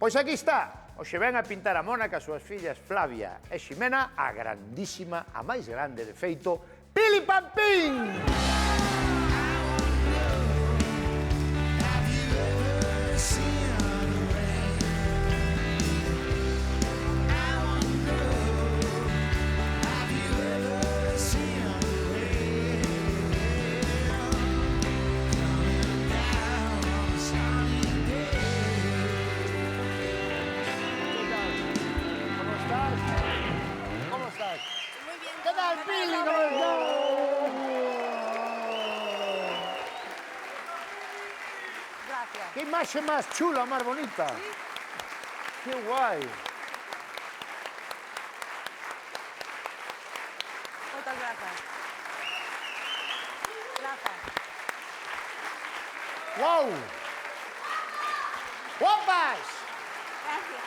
Pois aquí está. Hoxe ven a pintar a mona cas súas fillas Flavia e Ximena, a grandísima, a máis grande de feito, Pili Pampín! Que imaxe máis chula, máis bonita. Que guai. Moitas grazas. Grazas. Wow. Guapas. Gracias.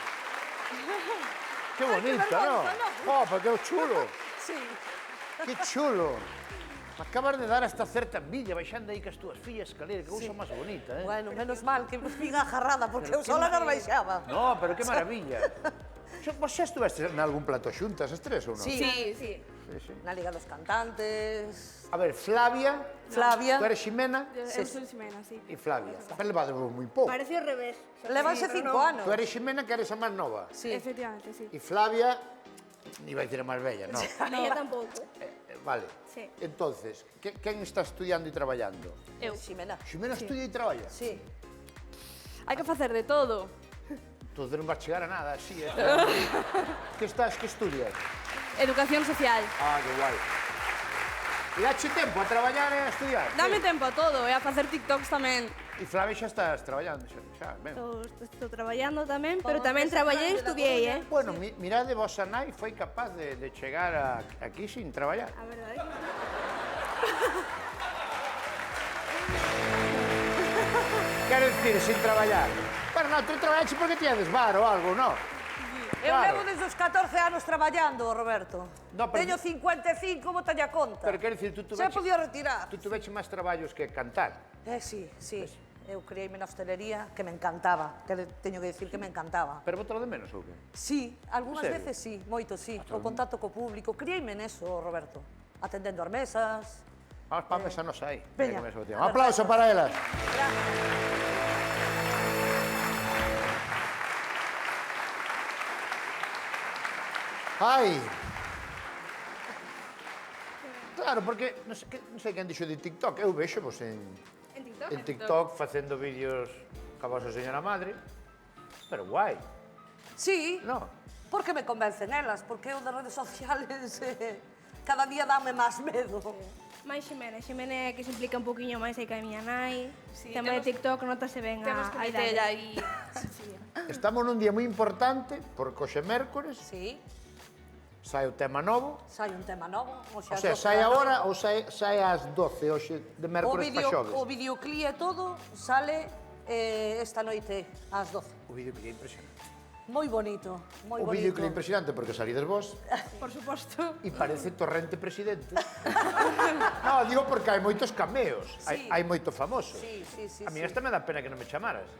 Que bonita, non? Opa, que chulo. Sí. Que chulo. Me acabas de dar hasta certa envidia baixando aí que as túas fillas escalera, que cousa máis bonita, eh? Bueno, menos mal que vos vin agarrada, porque eu sola non baixaba. No, pero que maravilla. Vos xa estuveste en algún plato xuntas, as tres, ou non? Sí. Sí. Na Liga dos Cantantes. A ver, Flavia, Flavia. tú eres Ximena Eu son Ximena, sí. e Flavia. Pero levades moi pouco. Parece ao revés. Levanse 5 anos. Tú eres Ximena, que eres a máis nova. Sí. Efectivamente, sí. E Flavia, iba a decir a máis bella, non? Ella tampouco. Vale. Sí. Entonces, quen está estudiando e traballando? Eu. Ximena. Ximena estudia e traballa? Sí. Hai que facer de todo. Entonces non vas chegar a nada, así, eh? Que estudias? Educación social. Ah, que guai. E dache tempo a traballar e a estudiar? Dame tempo a todo e a facer TikToks tamén. E Flavia xa estás traballando, xa, ben. Estou traballando tamén, pero tamén traballei e estudiei, eh? Bueno, mirade, vosa nai foi capaz de chegar aquí sin traballar. A verdade. Quero dicir, sin traballar. Pero non, tú traballaste porque tiades bar ou algo, non? Eu Claro. levo desde os 14 anos traballando, Roberto. No, pero- Teño 55, botalle a conta. Pero quero dicir, tú Xa tuveche... podía retirar. Tú tuveche máis traballos que cantar. Sí. Eu criei-me na hostelería, que me encantaba. Que teño que dicir que me encantaba. Pero botalo de menos, ou que? Sí, algunhas En serio? veces sí, moito sí. O contacto co público. Criei-me neso, Roberto. Atendendo as mesas. Vamos para a mesa nos aí. Veña. Un aplauso para elas. Ai. Claro, porque non sei quen dixo de TikTok, eu vexo vos en TikTok facendo vídeos ca vosa señora madre, pero guai, Sí, non? porque me convencen elas, porque eu das redes sociales cada día dame máis medo. Mais Ximena é que se implica un poquinho máis aí que a miña nai. Sí, Tema de TikTok notase ben Temos que a meter idade. aí. Estamos nun día moi importante, porque hoxe é mércores, Sí, sai o tema novo, sai un tema novo. o sea, sai agora ou sai ás 12 hoxe de mércores pa xoves? O videoclip e todo sale esta noite ás 12. O videoclip é impresionante. Moi bonito, moi O bonito. videoclip é impresionante porque salides vos Por suposto. e parece Torrente presidente. No, digo porque hai moitos cameos, Sí. hai moito famoso. Sí. A mí esta me dá pena que non me chamaras.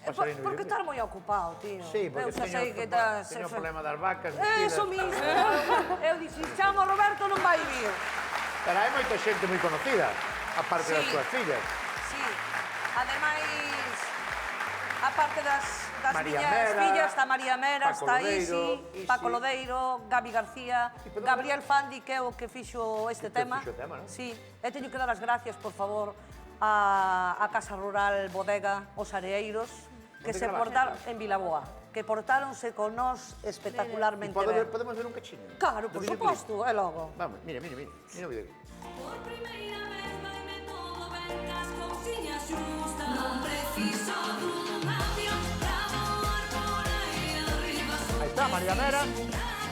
Pa salir no Porque videoclip. estás moi ocupado, tío. Sí, porque eu xa sei que estás... teño o problema das vacas. Eso metidas. mismo. Eu dixi, chamo a Roberto, non vai vir. Pero hai moita xente moi conocida, aparte das Sí. túas fillas. Sí. Ademais, aparte das María miñas Mera, fillas, está María Mera, Paco está Lodeiro, Isi, Isi. Paco Lodeiro, Gabi García, podemos- Gabriel Fandi, que é o que fixo este Que tema. fixo o tema, non? Sí, e teño que dar as gracias, por favor, a Casa Rural Bodega Os Areeiros, que Onde se gravaste? portaron en Vilaboa, que portáronse con nós E espectacularmente ben. podemos ver un cachiño? Claro, do por videoclip? suposto, é logo. Vamos, mira o videoclip. Por primeira vez vaime todo ben cas cousiñas xustas. Non preciso dun avión pra voar por aí arriba. Aí está, María Mera. A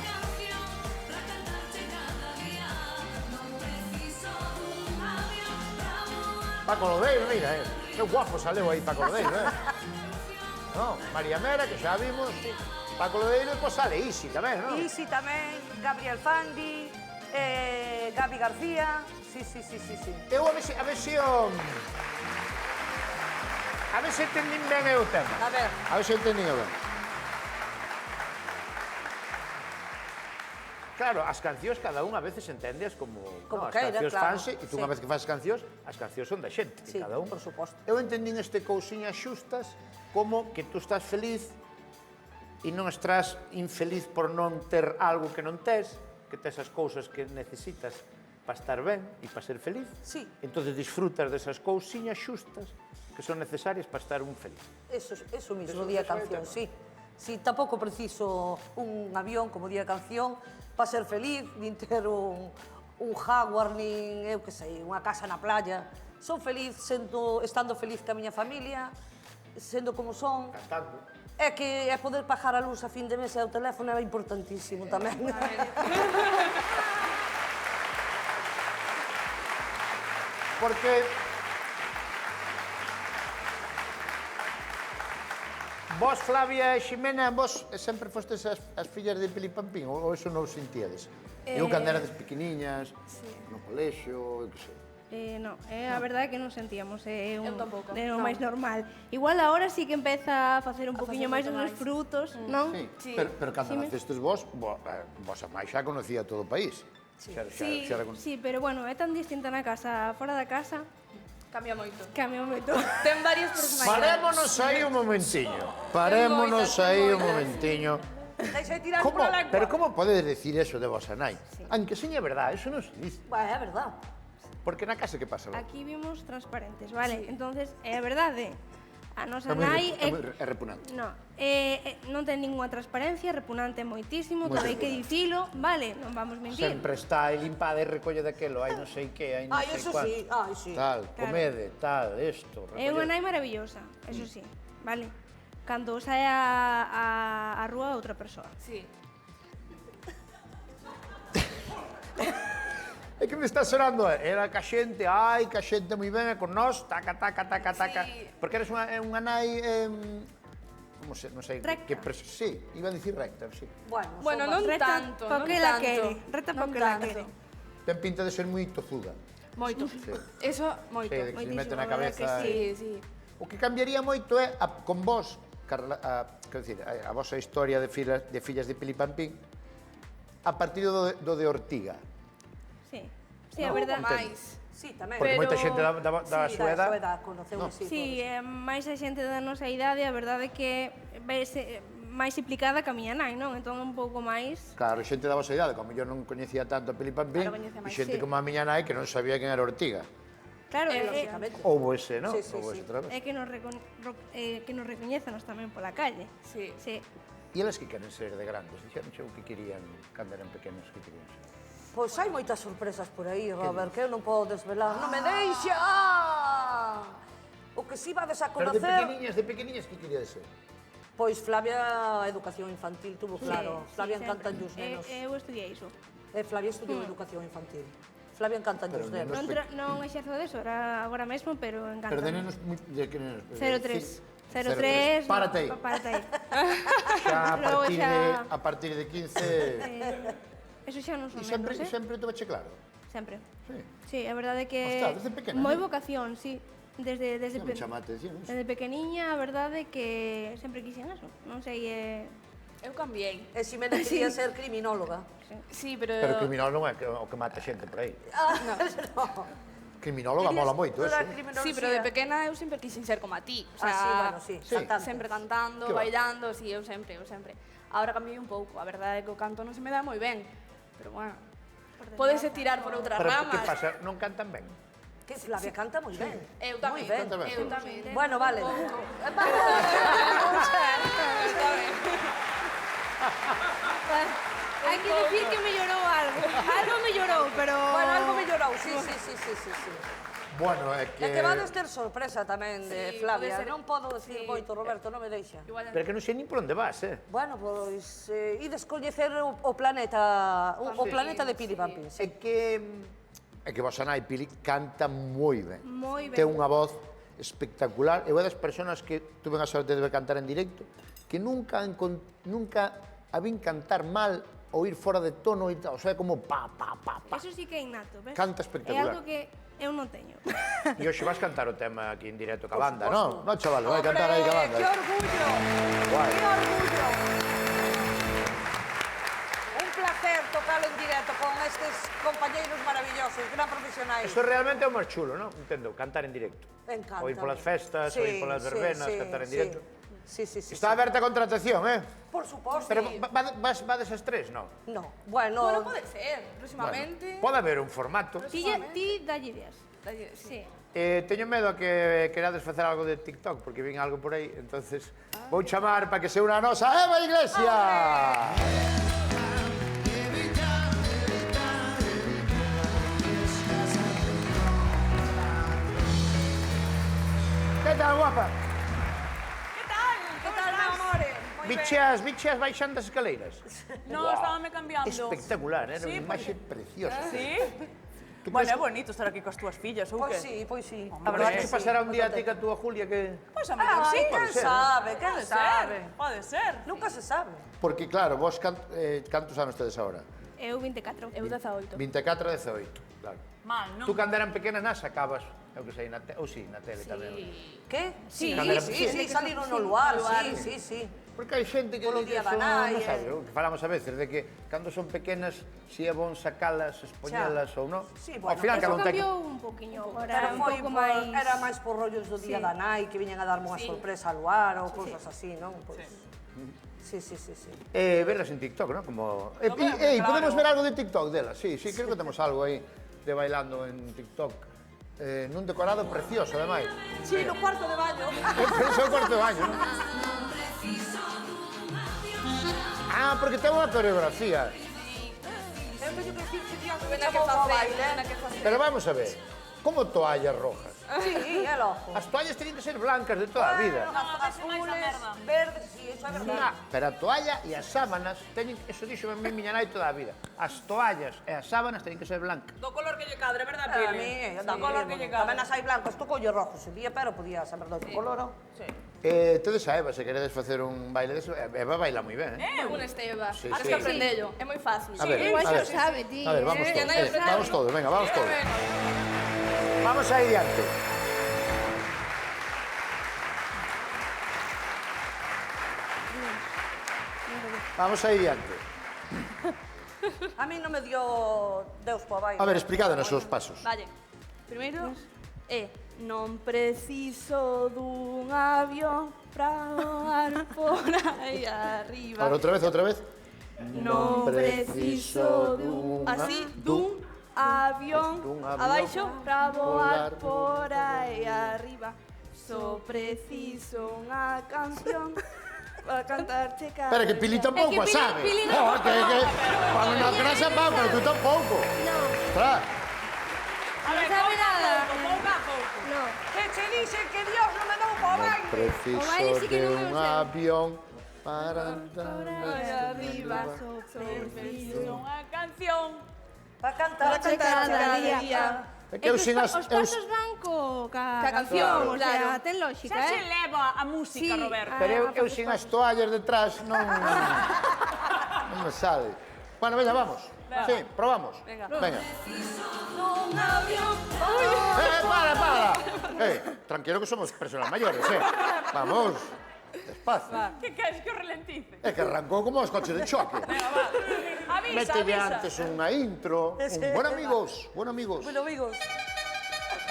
canción pra cantarte cada día. Non preciso dun avión pra voar. Paco Lodeiro, mira, que guapo saleu aí Paco Lodeiro, No, María Mera, que xa vimos, Paco Lodeiro, e pois sale Isi tamén, non? Isi tamén, Gabriel Fandi, Gabi García, sí. Eu a ver se entendín ben eu o tema. A ver, A ver se entendín ben. Claro, as cancións cada unha a veces entendeas como Como as queira, cancións claro, fanse e tú sí. unha vez que fas cancións, as cancións son da xente, Sí, cada un. por suposto. Eu entendín este cousiñas xustas como que tú estás feliz e non estás infeliz por non ter algo que non tes, que tes as cousas que necesitas para estar ben e para ser feliz. Sí. Entonces disfrutas desas cousiñas xustas que son necesarias para estar un feliz. Eso mismo, Eso- día eso é o canción, tema. sí. Sí, tampouco preciso un avión como día canción para ser feliz, nin ter un Jaguar, nin, eu que sei, unha casa na playa. Son feliz estando feliz ca miña familia, sendo como son. Cantando. É que é poder pagar a luz a fin de mes e o teléfono é importantísimo tamén. Porque vos, Flavia e Ximena, vos sempre fostes as fillas de Pilipampín, ou iso non o sentíades? Eu cando erades pequeniñas, no colexio, eu que sei. No, a verdade é que non sentíamos, é Eu tampouco, é o non. máis normal. Igual agora sí que empeza a facer un poquinho máis moito dos máis. frutos, non? Sí, Sí. pero cando nacestes vos a máis xa conocía todo o país. Xa Sí, recono- sí, pero bueno, é tan distinta na casa, fora da casa, Cambia moito. cambia moito. Ten varias personalidades. Parémonos aí un momentiño. Parémonos aí un momentiño. Deixa de tirar Como, por a lengua. pero como podedes decir eso de vosa nai? Aunque seña verdade, eso non se dice. É verdade. Porque na casa que pasa? Aquí vimos transparentes, vale? Entonces, é a verdade. A nosa É moi nai é repugnante. No, non ten ninguna transparencia, repugnante moitísimo, todo hai que dicilo, vale, non vamos mentir. Sempre está aí limpada e recolle daquelo, hai non sei que, hai non Ai, sei eso cuánto. sí, ai, sí. Tal, Claro. comede, tal, isto. É unha nai maravillosa, eso sí, vale? Cando sae a rúa outra persoa. Sí. É que me está sonando, era ca xente, ai, ca xente moi ben, e con nós, taca, taca, taca, taca. Sí. Porque eres unha nai, como se, non sei, Recta. sí, iba a dicir recta, sí. Bueno, non tanto, pa non que la tanto. quere, recta pa Non que la tanto. quere. Ten pinta de ser moi tozuda. Moito. Eso, moito. Sí, de que se Moitísimo, mete na a verdade cabeza. que Sí, sí. O que cambiaría moito é, con vos, quero dicir, a vosa historia de fillas de Pilipampín, a partir do de Ortiga. Sí, sí, a verdade. Máis. Sí, tamén. Porque Pero- moita xente da Sí, súa edad. conoceu, sí. Sí, máis a xente da nosa idade, a verdade é que vese máis implicada que a miña nai, non? Entón un pouco máis. Claro, xente da vosa idade, como eu non coñecía tanto a Pilipampín, Claro, coñece e máis, xente sí. como a miña nai que non sabía quen era Ortiga. Claro, Lógicamente. Houbo ese, non? Sí, sí, Houbo sí. ese traveso. é que que nos recoñézanos tamén pola calle. Sí. Sí. E elas que queren ser de grandes? Dixeron o que querían cando eran pequenos, que querían ser? Pois hai moitas sorpresas por aí, Robert, que eu non podo desvelar. Non me deixa! O que si vades a Pero de conocer... pequeniñas, que querías ser? Pois Flavia, educación infantil, tuvo claro. Flavia encantan sempre. os nenos. Eu estudiei iso. Flavia estudiou educación infantil. Flavia encantan Pero os nenos. Non exerzo deso, era agora mesmo, pero encanta. Pero de nenos, de que nenos? 03. 03. 03. Párate aí. Párate aí. Xa Logo xa- a partir de 15... Eso xa non son E sempre, nenos, sempre tuve claro. Sempre. Sí. Sí, a verdade é que... Ostras, desde pequena, moi non? vocación, sí. Desde Non me chama a atención eso. desde pequeniña, a verdade é que sempre quixen eso. Non sei, Eu cambiei. E Ximena quería ser criminóloga. Sí, pero... Pero criminólogo non é o que mata xente por aí. No. Criminóloga mola moito eso. Sí, pero de pequena eu sempre quixen ser como a ti. O sea, sí, bueno, sí, Sí. cantante. sempre cantando, Que va. bailando, sí, eu sempre. Agora cambiei un pouco, a verdade é que o canto non se me dá moi ben. Pero bueno, podese tirar por outras Pero ramas. que pasa? Non cantan ben? Que Flavia canta moi ben. Eu tamén, Moi ben. Canta ben. eu tamén. Bueno, vale. hai que dicir que mellorou algo. Algo mellorou, pero... Bueno, algo mellorou, sí. Bueno, É é que vades ter sorpresa tamén de Sí, Flavia. pode ser. Non podo decir Sí. moito, Roberto, non me deixa. Igual Pero que non sei nin por onde vas, Bueno, pois ides coñecer o planeta, o Sí, planeta de sí. Pilipampín. Sí. É que vosa nai Pili canta moi ben. Moi ben. Ten unha voz espectacular. Eu é das persoas que tuve a sorte de ver cantar en directo que nunca a vin cantar mal ou ir fora de tono e tal. O sea, como pa. Eso sí que é innato, ves? Canta espectacular. É algo que eu non teño. E hoxe vas cantar o tema aquí en directo ca banda, non? Non, chaval, vai cantar aí ca banda. ¡Qué orgullo! Guai. ¡Qué orgullo! Un placer tocalo en directo con estes compañeiros maravillosos, gran profesionais. Eso realmente é o máis chulo, non? Entendo, cantar en directo. Encanta. Ou ir polas festas, ou ir polas verbenas, cantar en directo. Sí. Está aberta a contratación, Por suposto. Pero vades as tres, non? No, bueno... Bueno, pode ser, próximamente. Pode haber un formato. Ti dalle ideas. Sí. Teño medo a que querades facer algo de TikTok, porque vin algo por aí, entonces vou chamar para que se una a nosa Eva Iglesias. Que tal, guapa? Que tal, meu amore? Bicheas baixando as escaleiras? No, estábame cambiando. Espectacular, era Sí, unha imaxe preciosa. Sí? Bueno, é bonito estar aquí coas túas fillas, ou Pois que? sí. A verdade que pasará un día a ti ca túa Julia que... Pois a mellor sí. Quen sabe, quen sabe. Pode ser. Nunca se sabe. Porque claro, vos cantos anos tedes agora? Eu 24. Eu 18. 24 a 18, claro. Mal, non? Tú cando eran pequenas nas sacabas, eu que sei, ou si, na tele tamén. Que? Sí, sí, saliron no luar, sí. Porque hai xente que Polo di que día son, da nai, non sabe, o que falamos a veces, de que cando son pequenas, si é bon sacalas, expoñelas ou non. Sí, Ao bueno, final Eso cada un ten... cambiou un poquinho, Pero agora un foi pouco por, máis... era máis por rollos do día da nai, que viñan a darme unha sorpresa ao luar ou cousas así, non? Pois, sí. Verlas en TikTok, non? Como... Hombre, podemos claro. ver algo de TikTok delas? Sí, creo que temos algo aí de bailando en TikTok. Nun decorado precioso, ademais. Sí, no cuarto de baño. Pero é o cuarto de baño, non? Ah, porque ten unha coreografía. Eu teño que dicir que Dios me Vena que chamou ao facer, baile. vena que facer. Pero vamos a ver, como toallas rojas? Sí, é loco. As toallas teñen que ser blancas de toda a vida. Azules, verdes, sí, eso é verdade. Pero a toalla e as sábanas teñen, eso dixo a mí miña nai toda a vida. As toallas e as sábanas teñen que ser blancas. Do color que lle cadre, verdad, A Pili? mí, Do color que lle cadre. tamén as hai blancos, tocolle rojos un día, pero podía saber do outro color. Sí. Tedes a Eva, se queredes facer un baile deso, Eva baila moi ben, Un Esteba. Sí, Tens sí. que aprendello, é moi fácil. A ver, Igual a xa ver. o sabe, ti. A ver, vamos todos, vamos todos, venga, vamos todos. Vamos aí diante. Vamos aí diante. A mí non me dio Deus po baile. A ver, explicade nos seus pasos. Valle. Primeiro é non preciso dun avión pra voar por aí arriba. Ahora outra vez. Non preciso dun así dun avión abaixo pra voar por aí arriba. Só preciso unha canción para cantarte cada Espera, que Pili tampouco a Pili- sabe. Pili non- Oh, que... Cuando no grasa pa, pero tú tampouco. Ostras. A ver, sabe nada. pouco a pouco. No. Que che dixen que Dios non me dou po baile. Preciso O baile sí que de non me un o sei. avión para andar. Aí arriba. Preciso unha canción. Para cantarte cada día. É que eu sin as... Os pasos van ca canción, o sea, ten lógica, Xa se leva a música, Sí. Roberto. Pero eu sin as toallas detrás non... non me sale. Bueno, veña, vamos. Sí, probamos. Venga. Venga. Un avión. Para! Tranquilo que somos personas mayores, Vamos, despacio. Que queres que o ralentice? É que arrancou como os coches de choque. Avisa, Mételle avisa. antes unha intro, un buen amigos. Bueno, amigos.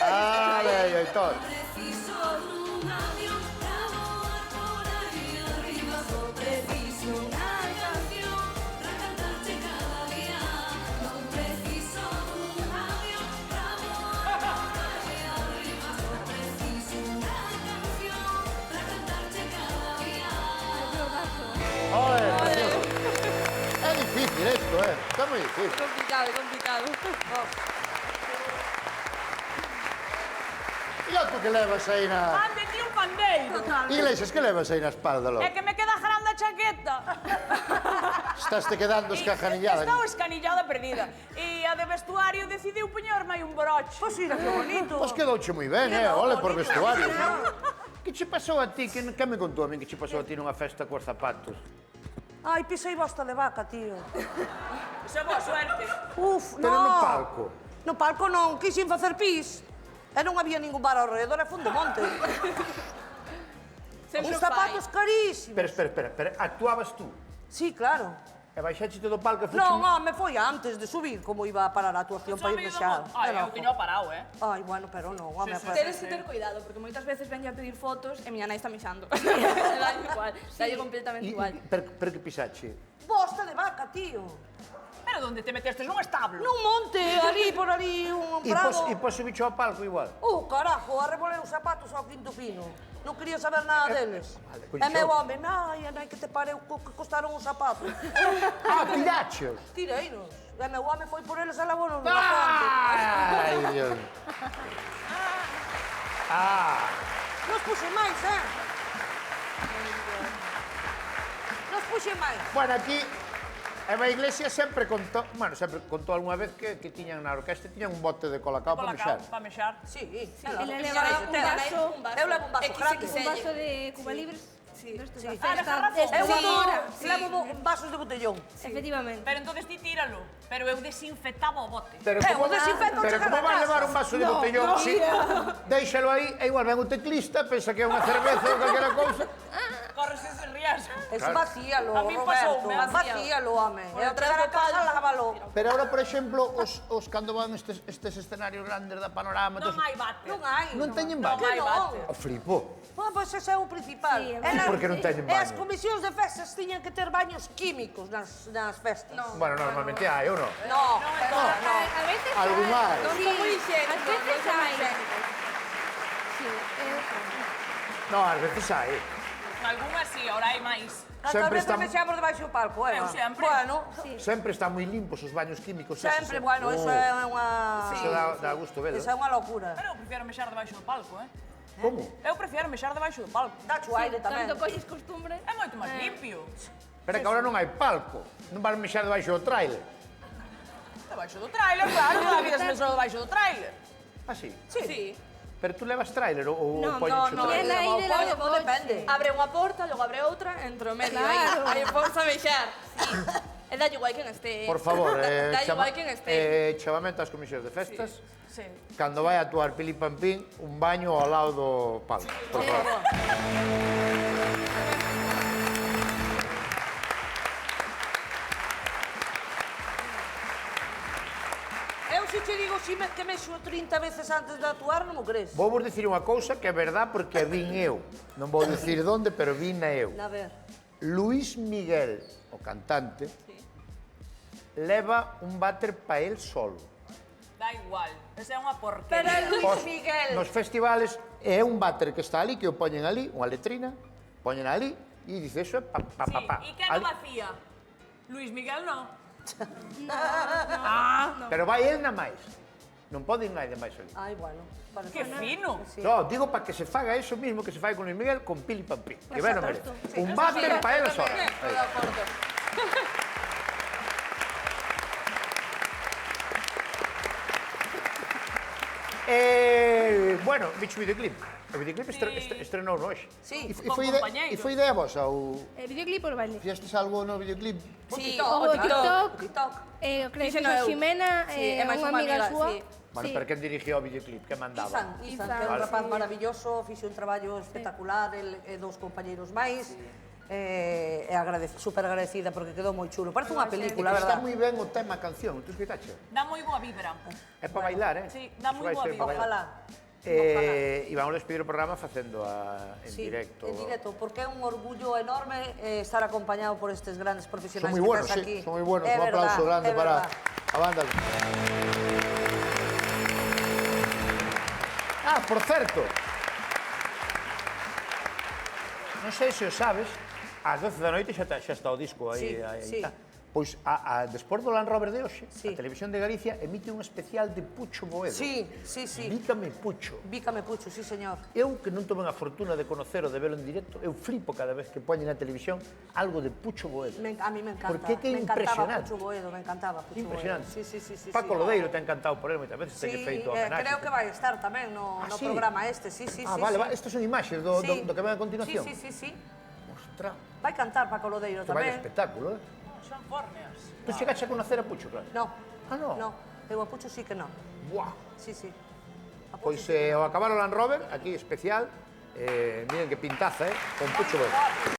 Ai, Aitor. Preciso dun avión pra voar por aí arriba. Só preciso unha canción pra cantarte cada día. Non preciso dun avión pra voar por aí arriba. Só preciso unha canción pra cantarte cada día. Oye, precioso. É difícil isto, Está moi difícil. Complicado, complicado. E outro que levas aí na... Ande, ti un pandeiro. Iglesias, que levas aí na espalda, logo? É que me queda grande a chaqueta. Estás te quedando escajanillada. Estou escanillada perdida. E a de vestuario decidiu poñerme aí un broche. Pois mira, que bonito. Pois quedouche moi ben, Ole, por vestuario. Que che pasou a ti? Que me contou a min que che pasou a ti nunha festa cos zapatos? Ai, pisei bosta de vaca, tío. Iso é boa suerte. Uf, Pero no palco. No palco non, quixen facer pis. E non había ningún bar ao redor, e fun de monte. Sempre Os o fai. zapatos carísimos. Espera, actuabas tú. Sí, claro. E baixaste do palco e fuxe... Non, home, foi antes de subir, como iba a parar a actuación para ir fechar. Ai, eu tiño parado, Ai, bueno, pero non, home, Tedes que ter cuidado, porque moitas veces venlle a pedir fotos e miña nai está mixando. Dalle igual, dalle completamente igual. Pero que pisache? Bosta de vaca, tío. Pero onde te metestes nun establo? Nun monte, ali, por ali, un prado. E pos subicho ao palco igual? Carajo, arrebolei os zapatos ao quinto fino. Non quería saber nada deles. Vale, E meu home, nai, que te pareu que costaron os zapatos. Tiracheos! Tireinos. E meu home foi por eles e lavounos na fonte. Ai, Dios. Nos puxe máis, Nos puxe máis. Bueno, aquí... Eva Iglesias sempre contou, algunha vez que tiñan na orquesta, tiñan un bote de colacao para mexar. Para mexar. Sí, Ele leva un vaso, Eu levo un vaso grande. un vaso de Cuba Libres. Sí. Eu levo vasos de botellón. Efectivamente. Pero entonces ti tíralo. Pero eu desinfectaba o bote. Pero como desinfecto pero chegar como a vas casa. levar un vaso de botellón, sí, déixalo aí, e igual ven o teclista, pensa que é unha cerveza ou calquera cousa. Corres ese riesgo. Es vacíalo, A mí Roberto. pasoume, Vacíalo, home. E ao chegar a casa, lávalo. Pero ahora, por exemplo, os cando van estes escenarios grandes da Panorama... Non hai bate. Non hai. Non teñen Non bate? hai bate. Flipo. Pois ese é o principal. Sí, Por que non teñen E as baño? comisións de festas tiñan que ter baños químicos nas festas. Bueno, normalmente hai, ou non? No. A veces Algún hai. Non son moi higiénicos, Ás veces non son moi hai. higiénicos. Sí, Non, ás veces hai. Algúnas sí, ahora hai máis. Cantas Sempre veces están- mexemos debaixo do palco, Eu sempre. Bueno, Sempre están moi limpos os baños químicos. eses, sempre, bueno, eso é unha... Eso dá gusto velo. Eso é unha locura. Pero eu prefiero mexar debaixo do palco, Como? Eu prefiero mexar debaixo do palco. Dá aire tamén. tanto colles costumbre. É moito máis limpio. Pero é que agora non hai palco. Non vas mexar debaixo do trailer. Debaixo do tráiler, claro, a vida se mexou debaixo do tráiler. Ah, sí? Sí. Pero tú levas trailer ou Non, poñes o non, trailer? é aire lá do coche. depende. Abre unha porta, logo abre outra, entro o medio, Claro. aí forza a mexar. E dalle igual quen este. Por favor, dalle igual quen este. chamamento ás comisións de festas. Sí. Cando vai a actuar Pili Pampín, un baño ao lado do palco. Por favor. Eu se te digo que mexo 30 veces antes de actuar, non mo crees. Vou vos dicir unha cousa que é verdad porque a vin eu. Non vou dicir onde, pero vina eu. A ver. Luís Miguel, o cantante, leva un váter pa el solo. Da igual. Esa é unha Pero porquería. é Luis Miguel. Nos festivales é un váter que está ali, que o poñen ali, unha letrina, poñen ali, e dice, eso é pa. Sí. E que non vacía? Luis Miguel non. Pero vai el na máis. Non pode ir naide máis ali. Ai, bueno. Vale, Que fino. Sí. No, digo para que se faga eso mismo que se fai con Luis Miguel con Pili Pampín. Que ben o merece. Un Eso váter sí, para eu él só. tamén, estou de acordo. Bueno, bicho videoclip. O videoclip estrenou hoxe. Sí, E con foi compañeiros. foi idea vosa ou Videoclip por baile. fixestes algo no videoclip? Sí, O TikTok. TikTok. O que Fíxeno fixo eu. Ximena, Sí, é máis unha unha amiga amiga, súa. sí. Bueno, pero quen dirigiu o videoclip? Que mandaba? Izan, que é un rapaz maravilloso, fixe un traballo espectacular, el e dous compañeiros máis. E super agradecida porque quedou moi chulo. Parece unha película, Que está verdad? moi ben o tema canción, tú escoitache? Dá moi boa vibra. É para bailar, Sí, dá moi Iso vai boa ser vida. pa bailar. Ojalá. E vamos a despedir o programa facendo en Sí, directo. en directo, porque é un orgullo enorme estar acompañado por estes grandes Son profesionais moi que buenos, tens sí, aquí. son moi buenos. É Un aplauso verdad, grande é para verdad. a banda. Por certo. Non sei se o sabes, ás 12 da noite xa está o disco aí. Sí, sí. Pois, despois do Land Rover de hoxe, Sí. a Televisión de Galicia emite un especial de Pucho Boedo. Sí, sí, sí. Bícame Pucho. Bícame Pucho, sí, señor. Eu, que non tuve a fortuna de conocer ou de verlo en directo, eu flipo cada vez que poñen na televisión algo de Pucho Boedo. A mí me encanta. Porque que me encantaba impresionante. Pucho Boedo, me encantaba Pucho Impresionante. Boedo. Sí. Paco Lodeiro te ha encantado por él moitas veces, Sí, te feito homenaxe. creo que vai estar tamén no sí? programa este, sí. Vale, estas son imaxes do Sí. que ven a continuación. Sí. Ostras, Vai cantar Paco Lodeiro que vaya tamén. espectáculo, Son fórneas. Tú chegaste a conocer a Pucho, claro? No. Ah, no? No, eu a Pucho sí que no. Buah. Sí. A Pucho Pois sí que ao acabar o Land Rover, aquí especial, miren que pintaza, con Pucho Boedo.